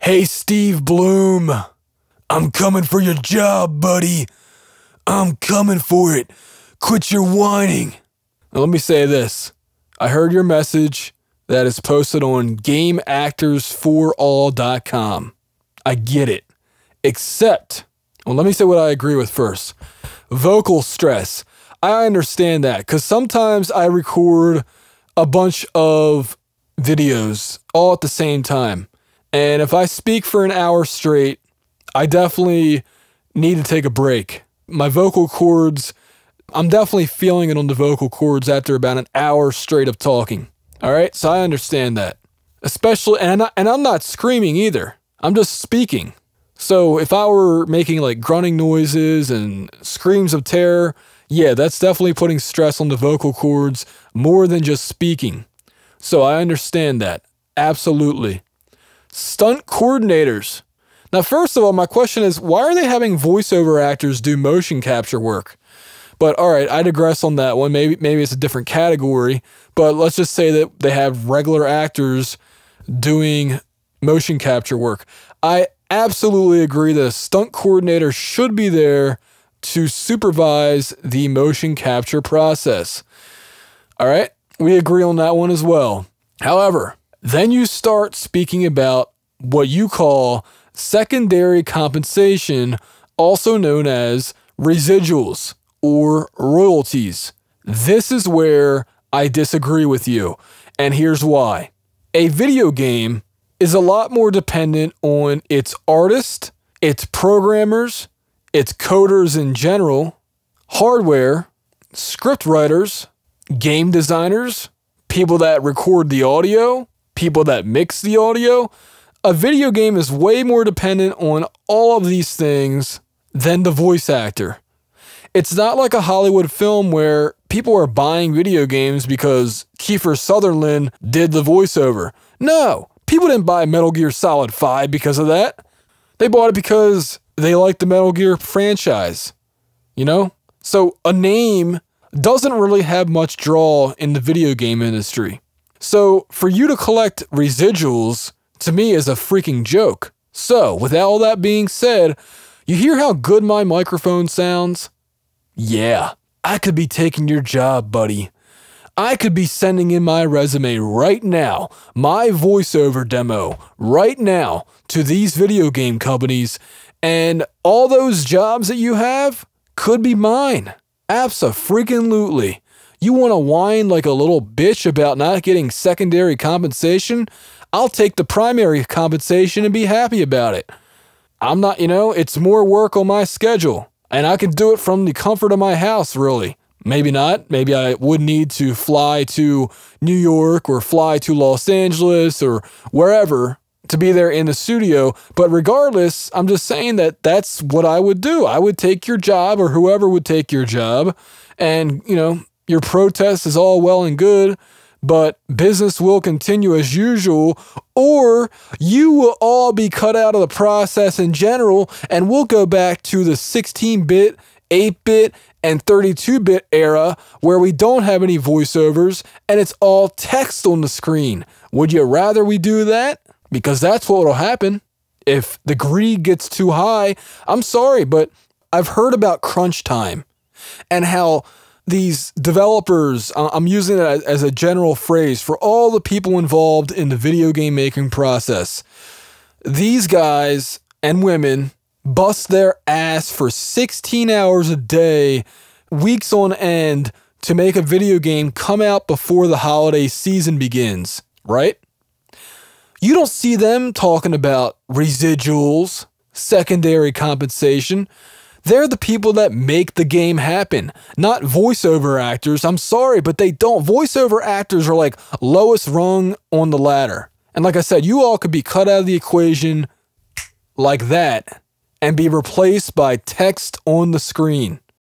Hey, Steve Bloom. I'm coming for your job, buddy. I'm coming for it. Quit your whining. Now, let me say this. I heard your message that is posted on GameActorsForAll.com. I get it. Except, well, let me say what I agree with first. Vocal stress. I understand that because sometimes I record a bunch of videos all at the same time. And if I speak for an hour straight, I definitely need to take a break. My vocal cords, I'm definitely feeling it on the vocal cords after about an hour straight of talking. All right, so I understand that. Especially, and I'm not screaming either. I'm just speaking. So if I were making like grunting noises and screams of terror, yeah, that's definitely putting stress on the vocal cords more than just speaking. So I understand that. Absolutely. Stunt coordinators. Now, first of all, my question is, why are they having voiceover actors do motion capture work? But all right, I digress on that one. Maybe it's a different category, but let's just say that they have regular actors doing motion capture work. I absolutely agree that a stunt coordinator should be there to supervise the motion capture process. All right, we agree on that one as well. However, then you start speaking about what you call secondary compensation, also known as residuals or royalties. This is where I disagree with you, and here's why. A video game is a lot more dependent on its artist, its programmers, its coders in general, hardware, script writers, game designers, people that record the audio, people that mix the audio. A video game is way more dependent on all of these things than the voice actor. It's not like a Hollywood film where people are buying video games because Kiefer Sutherland did the voiceover. No, people didn't buy Metal Gear Solid 5 because of that. They bought it because they liked the Metal Gear franchise, you know? So a name doesn't really have much draw in the video game industry. So for you to collect residuals, to me, is a freaking joke. So with all that being said, you hear how good my microphone sounds? Yeah, I could be taking your job, buddy. I could be sending in my resume right now, my voiceover demo right now to these video game companies, and all those jobs that you have could be mine. Abso-freaking-lutely. You want to whine like a little bitch about not getting secondary compensation? I'll take the primary compensation and be happy about it. I'm not, it's more work on my schedule, and I can do it from the comfort of my house, really. Maybe not. Maybe I would need to fly to New York or fly to Los Angeles or wherever to be there in the studio. But regardless, I'm just saying that that's what I would do. I would take your job, or whoever would take your job, and, your protest is all well and good, but business will continue as usual, or you will all be cut out of the process in general, and we'll go back to the 16-bit, 8-bit, and 32-bit era where we don't have any voiceovers and it's all text on the screen. Would you rather we do that? Because that's what will happen if the greed gets too high. I'm sorry, but I've heard about crunch time and how these developers, I'm using it as a general phrase for all the people involved in the video game making process. These guys and women bust their ass for 16 hours a day, weeks on end, to make a video game come out before the holiday season begins, right? You don't see them talking about residuals, secondary compensation. They're the people that make the game happen, not voiceover actors. I'm sorry, but they don't. Voiceover actors are like lowest rung on the ladder. And like I said, you all could be cut out of the equation like that and be replaced by text on the screen.